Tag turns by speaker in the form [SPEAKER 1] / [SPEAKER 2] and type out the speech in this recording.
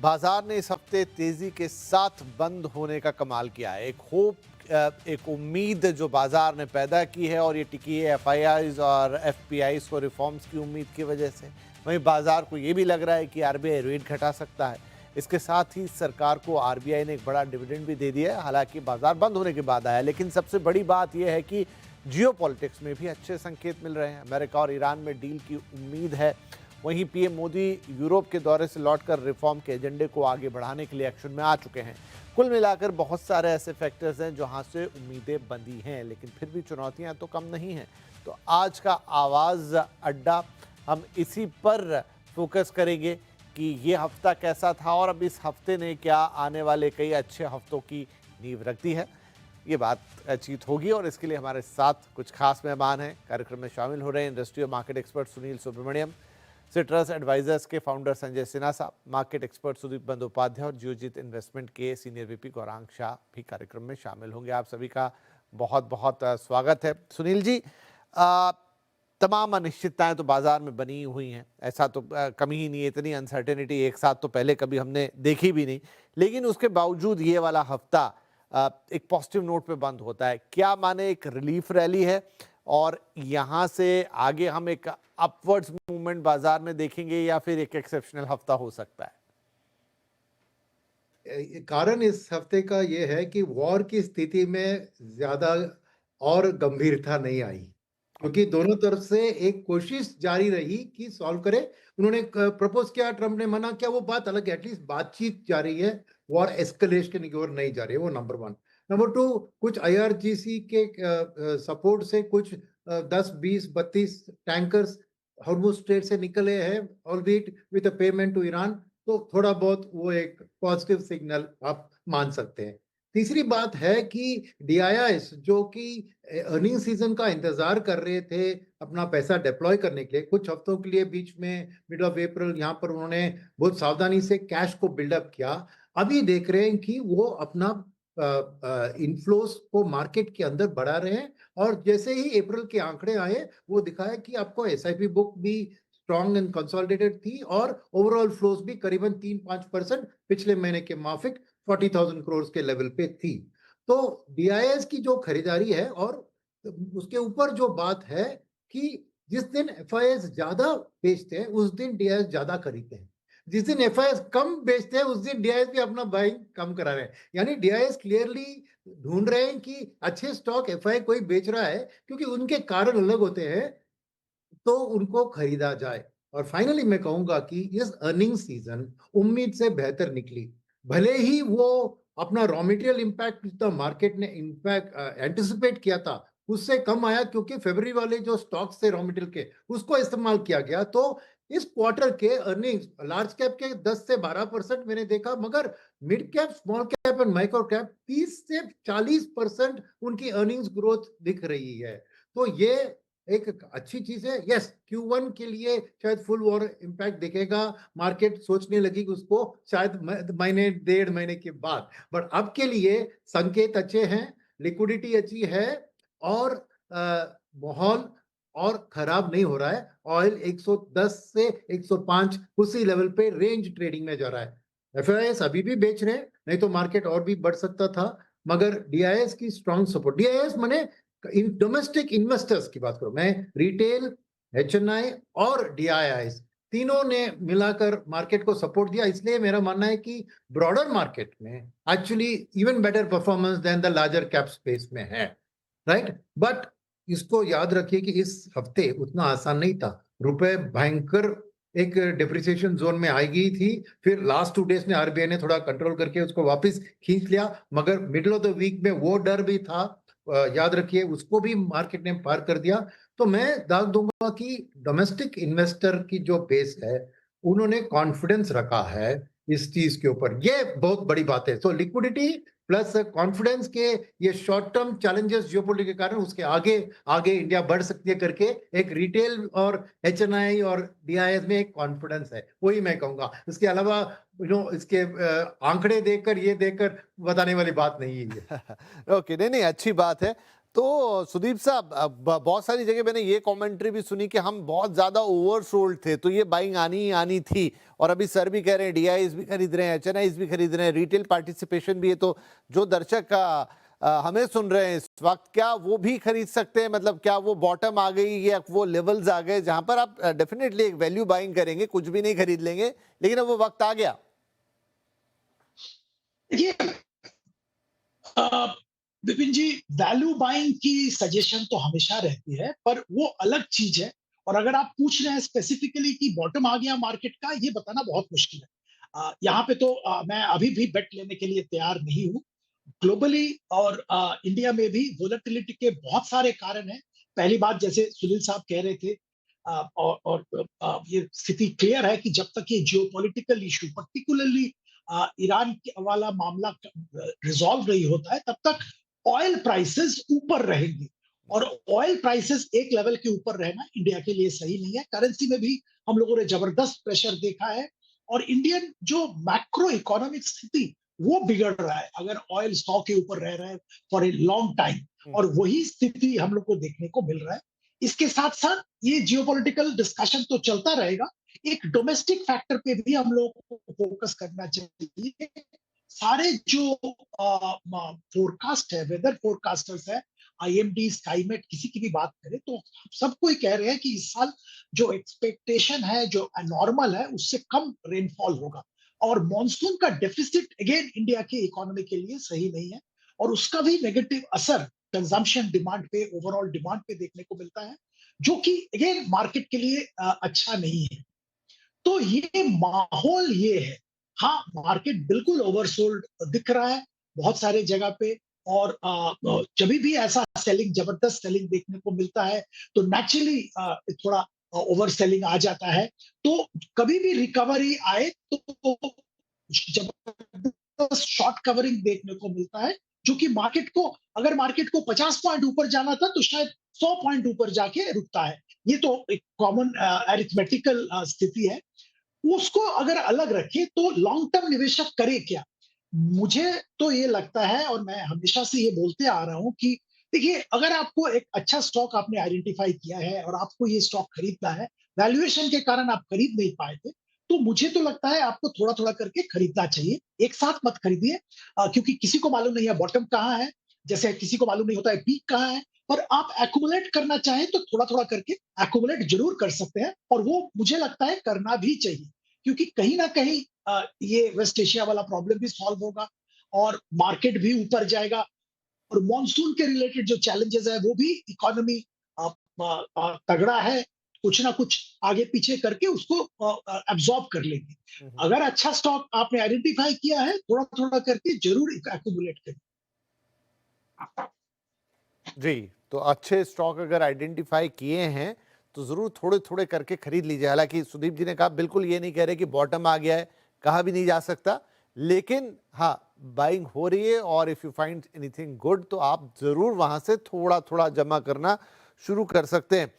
[SPEAKER 1] बाजार ने इस हफ्ते तेजी के साथ बंद होने का कमाल किया है। एक उम्मीद जो बाजार ने पैदा की है और ये टिकी है एफआईआईज और एफपीआईज को रिफॉर्म्स की उम्मीद की वजह से। वहीं बाजार को ये भी लग रहा है कि आरबीआई रेट घटा सकता है। इसके साथ ही सरकार को आरबीआई ने एक बड़ा डिविडेंड भी दे दिया है, हालांकि बाजार बंद होने के बाद आया। लेकिन सबसे बड़ी बात यह है कि जियोपॉलिटिक्स में भी अच्छे संकेत मिल रहे हैं। अमेरिका और ईरान में डील की उम्मीद है। वहीं पीएम मोदी यूरोप के दौरे से लौटकर रिफॉर्म के एजेंडे को आगे बढ़ाने के लिए एक्शन में आ चुके हैं। कुल मिलाकर बहुत सारे ऐसे फैक्टर्स हैं जहां से उम्मीदें बंधी हैं, लेकिन फिर भी चुनौतियां तो कम नहीं हैं। तो आज का आवाज़ अड्डा हम इसी पर फोकस करेंगे कि ये हफ्ता कैसा था और अब इस हफ्ते ने क्या आने वाले कई अच्छे हफ्तों की नींव रख दी है। ये बातचीत होगी और इसके लिए हमारे साथ कुछ खास मेहमान हैं। कार्यक्रम में शामिल हो रहे हैं इंडस्ट्री और market expert Sunil Subramaniam, citrus advisors के फाउंडर संजय सिन्हा साहब, मार्केट एक्सपर्ट सुदीप बंदोपाध्याय और जियोजीत इन्वेस्टमेंट के सीनियर वीपी गौरांग शाह भी कार्यक्रम में शामिल होंगे। आप सभी का बहुत बहुत स्वागत है। सुनील जी, तमाम अनिश्चितताएं तो बाजार में बनी हुई हैं, ऐसा तो कमी ही नहीं है। इतनी अनसर्टेनिटी एक साथ तो पहले कभी हमने देखी भी नहीं, लेकिन उसके बावजूद ये वाला हफ्ता एक पॉजिटिव नोट पे बंद होता है। क्या माने एक रिलीफ रैली है और यहाँ से आगे हम एक अपवर्ड्स मूवमेंट बाजार में देखेंगे या फिर एक एक्सेप्शनल हफ्ता हो सकता है?
[SPEAKER 2] कारण इस हफ्ते का ये है कि वॉर की स्थिति में ज्यादा और गंभीरता नहीं आई, क्योंकि दोनों तरफ से एक कोशिश जारी रही कि सॉल्व करे। उन्होंने प्रपोज किया, ट्रम्प ने मना किया, वो बात अलग है। एटलीस्ट बातचीत जारी है, वॉर एस्केलेशन की ओर नहीं जा रही है। वो नंबर वन। नंबर टू, कुछ आईआरजीसी के सपोर्ट से कुछ 10, 20, 32 टैंकर्स हॉर्मुज स्ट्रेट से निकले हैं, ऑलबीट विद पेमेंट टू ईरान। तो थोड़ा बहुत वो एक पॉजिटिव सिग्नल आप मान सकते हैं। तीसरी बात है कि डीआईआईस जो कि अर्निंग सीजन का इंतजार कर रहे थे अपना पैसा डिप्लॉय करने के लिए, कुछ हफ्तों के लिए बीच में मिड ऑफ अप्रैल यहाँ पर उन्होंने बहुत सावधानी से कैश को बिल्डअप किया। अभी देख रहे हैं कि वो अपना इनफ्लोस को मार्केट के अंदर बढ़ा रहे हैं। और जैसे ही अप्रैल के आंकड़े आए, वो दिखाया कि आपको एसआईपी बुक भी स्ट्रॉन्ग एंड कंसोलिडेटेड थी और ओवरऑल फ्लोस भी करीबन 3-5% पिछले महीने के माफिक 40,000 करोड़ के लेवल पे थी। तो डीआईएस की जो खरीदारी है, और उसके ऊपर जो बात है कि जिस दिन एफआईएस ज्यादा बेचते हैं उस दिन डीआईएस ज्यादा खरीदते हैं, जिस दिन एफआईएस कम बेचते हैं उस दिन डीआईएस भी अपना बाइंग कम करा रहे हैं। यानी डीआईएस क्लियरली ढूंढ रहे हैं कि अच्छे स्टॉक एफआई कोई बेच रहा है क्योंकि उनके कारण अलग होते हैं, तो उनको खरीदा जाए। और फाइनली मैं कहूंगा कि इस अर्निंग सीजन उम्मीद से बेहतर निकली। भले ही वो अपना रॉ मटेरियल इंपैक्ट जितना मार्केट ने इंपैक्ट एंटिसिपेट किया था उससे कम आया, क्योंकि फरवरी वाले जो स्टॉक्स थे रॉ मटेरियल के उसको इस्तेमाल किया गया। तो इस क्वार्टर के अर्निंग्स लार्ज कैप के 10 से 12% मैंने देखा, मगर mid cap, small cap and micro cap 30 से 40% उनकी अर्निंग्स ग्रोथ दिख रही है। तो ये एक अच्छी चीज है। यस, Q1 के लिए शायद फुल वॉर इंपैक्ट दिखेगा, मार्केट सोचने लगी उसको शायद महीने 1.5 महीने के बाद। बट अब के लिए संकेत अच्छे हैं, लिक्विडिटी अच्छी है और माहौल और खराब नहीं हो रहा है। ऑयल 110 से 105 उसी लेवल पे रेंज ट्रेडिंग में जा रहा है। एफआईएस अभी भी बेच रहे हैं, नहीं तो मार्केट और भी बढ़ सकता था। मगर डीआईएस की स्ट्रॉन्ग सपोर्ट, डीआईएस माने इन डोमेस्टिक इन्वेस्टर्स की बात करो, मैं रिटेल, एचएनआई और डीआईआईस तीनों ने मिलाकर मार्केट को सपोर्ट दिया। इसलिए मेरा मानना है कि ब्रॉडर मार्केट में actually even better performance than the larger cap space में है, राइट। बट इसको याद रखिए कि इस हफ्ते उतना आसान नहीं था। रुपए भयंकर एक डिप्रिसिएशन जोन में आई गई थी, फिर लास्ट 2 डेज में आरबीआई ने थोड़ा कंट्रोल करके उसको वापस खींच लिया, मगर मिडिल ऑफ द वीक में वो डर भी था, याद रखिए, उसको भी मार्केट ने पार कर दिया। तो मैं दाग दूंगा कि डोमेस्टिक इन्वेस्टर की जो बेस है उन्होंने कॉन्फिडेंस रखा है इस चीज के ऊपर, ये बहुत बड़ी बात है। तो लिक्विडिटी प्लस कॉन्फिडेंस के ये शॉर्ट टर्म चैलेंजेस जियोपॉलिटिक्स के कारण उसके आगे आगे इंडिया बढ़ सकती है करके एक रिटेल और एचएनआई और डीआईएस में एक कॉन्फिडेंस है, वही मैं कहूंगा। इसके अलावा इसके आंकड़े देखकर ये देखकर बताने वाली बात नहीं है ये।
[SPEAKER 1] ओके, नहीं नहीं, अच्छी बात है। तो सुदीप साहब, बहुत सारी जगह मैंने ये कमेंट्री भी सुनी कि हम बहुत ज्यादा ओवरसोल्ड थे, तो ये बाइंग आनी ही आनी थी। और अभी सर भी कह रहे हैं, डीआईज भी खरीद रहे हैं, एचएनआईज भी खरीद रहे हैं, रिटेल पार्टिसिपेशन भी है। तो जो दर्शक हमें सुन रहे हैं इस वक्त, क्या वो भी खरीद सकते हैं? मतलब क्या वो बॉटम आ गई या वो लेवल्स आ गए जहां पर आप डेफिनेटली एक वैल्यू बाइंग करेंगे, कुछ भी नहीं खरीद लेंगे, लेकिन अब वो वक्त आ गया?
[SPEAKER 3] देखिए विपिन जी, वैल्यू बाइंग की सजेशन तो हमेशा रहती है, पर वो अलग चीज है। और अगर आप पूछ रहे हैं स्पेसिफिकली कि बॉटम आ गया मार्केट का, ये बताना बहुत मुश्किल है। यहाँ पे तो मैं अभी भी बेट लेने के लिए तैयार नहीं हूँ। ग्लोबली और इंडिया में भी वोलेटिलिटी के बहुत सारे कारण हैं। पहली बात, जैसे सुनील साहब कह रहे थे, ये स्थिति क्लियर है कि जब तक ये जियोपॉलिटिकल इशू, पर्टिकुलरली ईरान वाला मामला रिजॉल्व नहीं होता है, तब तक ऑयल प्राइसेस ऊपर रहेंगे। और ऑयल प्राइसेस एक लेवल के ऊपर रहना इंडिया के लिए सही नहीं है। करेंसी में भी हम लोगों ने जबरदस्त प्रेशर देखा है, और इंडियन जो मैक्रो इकोनॉमिक स्थिति वो बिगड़ रहा है अगर ऑयल 100 के ऊपर रह रहा है फॉर ए लॉन्ग टाइम। और वही स्थिति हम लोग को देखने को मिल रहा है। इसके साथ साथ ये जियोपॉलिटिकल डिस्कशन तो चलता रहेगा, एक डोमेस्टिक फैक्टर पे भी हम लोग को फोकस करना चाहिए। सारे जो फोरकास्ट है, वेदर फोरकास्टर्स है, आईएमडी, स्काईमेट, किसी की भी बात करें तो सबको ही कह रहे हैं कि इस साल जो एक्सपेक्टेशन है, जो नॉर्मल है, उससे कम रेनफॉल होगा। और मॉनसून का डेफिसिट अगेन इंडिया के इकोनॉमी के लिए सही नहीं है, और उसका भी नेगेटिव असर कंजम्पशन डिमांड पे, ओवरऑल डिमांड पे देखने को मिलता है, जो कि अगेन मार्केट के लिए अच्छा नहीं है। तो ये माहौल ये है। हाँ, मार्केट बिल्कुल ओवरसोल्ड दिख रहा है बहुत सारे जगह पे। और जब भी ऐसा सेलिंग, जबरदस्त सेलिंग देखने को मिलता है, तो नेचुरली थोड़ा ओवर सेलिंग आ जाता है। तो कभी भी रिकवरी आए तो जबरदस्त शॉर्ट कवरिंग देखने को मिलता है, जो कि मार्केट को, अगर मार्केट को 50 पॉइंट ऊपर जाना था तो शायद 100 पॉइंट ऊपर जाके रुकता है। ये तो एक कॉमन अरिथमेटिकल स्थिति है। उसको अगर अलग रखें तो लॉन्ग टर्म निवेशक करे क्या? मुझे तो ये लगता है, और मैं हमेशा से ये बोलते आ रहा हूं कि देखिए, अगर आपको एक अच्छा स्टॉक आपने आइडेंटिफाई किया है और आपको ये स्टॉक खरीदना है, वैल्यूएशन के कारण आप खरीद नहीं पाए थे, तो मुझे तो लगता है आपको थोड़ा थोड़ा करके खरीदना चाहिए। एक साथ मत खरीदिए, क्योंकि किसी को मालूम नहीं है बॉटम कहाँ है, जैसे किसी को मालूम नहीं होता है पीक कहाँ है। और आप एक्यूमुलेट करना चाहें तो थोड़ा थोड़ा करके एक्यूमुलेट जरूर कर सकते हैं, और वो मुझे लगता है करना भी चाहिए, क्योंकि कहीं ना कहीं ये वेस्ट एशिया वाला प्रॉब्लम भी सॉल्व होगा, और मार्केट भी ऊपर जाएगा, और मॉनसून के रिलेटेड जो चैलेंजेस है वो भी इकोनॉमी तगड़ा है, कुछ ना कुछ आगे पीछे करके उसको एब्जॉर्ब कर लेंगे। अगर अच्छा स्टॉक आपने आइडेंटिफाई किया है, थोड़ा थोड़ा करके जरूर एक्यूमुलेट करें।
[SPEAKER 1] जी, तो अच्छे स्टॉक अगर आइडेंटिफाई किए हैं तो ज़रूर थोड़े-थोड़े करके खरीद लीजिए। हालाँकि सुदीप जी ने कहा, बिल्कुल ये नहीं कह रहे कि बॉटम आ गया है, कहा भी नहीं जा सकता। लेकिन हाँ, बाइंग हो रही है और if you find anything good तो आप ज़रूर वहाँ से थोड़ा-थोड़ा जमा करना शुरू कर सकते हैं।